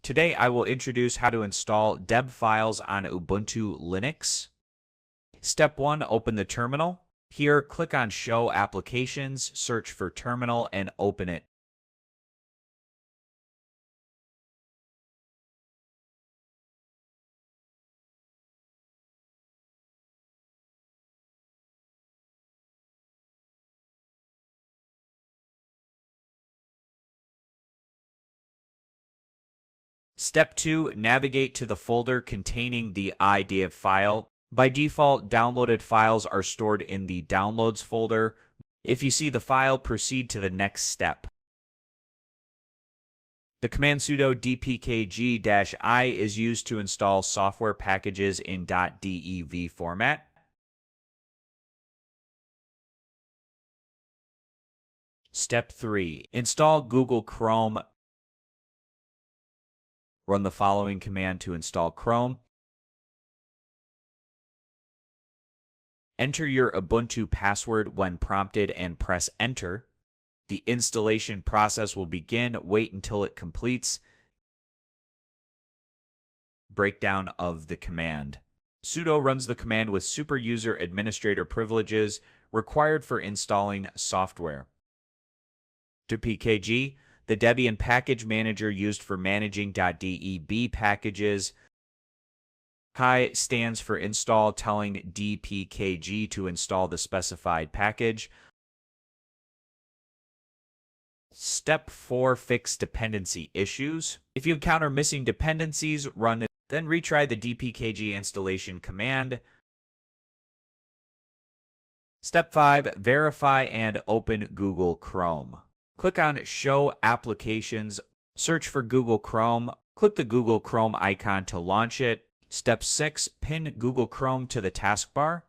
Today I will introduce how to install deb files on Ubuntu Linux. Step 1, open the terminal. Here, click on Show Applications, search for Terminal, and open it. Step 2, navigate to the folder containing the IDEV file. By default, downloaded files are stored in the Downloads folder. If you see the file, proceed to the next step. The command sudo dpkg-i is used to install software packages in .dev format. Step 3, install Google Chrome. Run the following command to install Chrome. Enter your Ubuntu password when prompted and press Enter. The installation process will begin. Wait until it completes. Breakdown of the command. Sudo runs the command with super user administrator privileges required for installing software. dpkg, the Debian package manager used for managing .deb packages. Hi stands for install, telling dpkg to install the specified package. Step 4, fix dependency issues. If you encounter missing dependencies, run it, then retry the dpkg installation command. Step 5, verify and open Google Chrome. Click on Show Applications, search for Google Chrome, click the Google Chrome icon to launch it. Step 6, pin Google Chrome to the taskbar.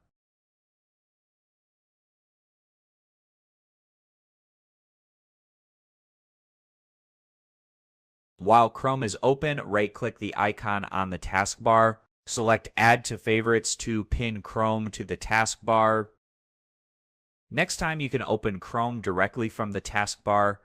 While Chrome is open, right-click the icon on the taskbar. Select Add to Favorites to pin Chrome to the taskbar. Next time you can open Chrome directly from the taskbar.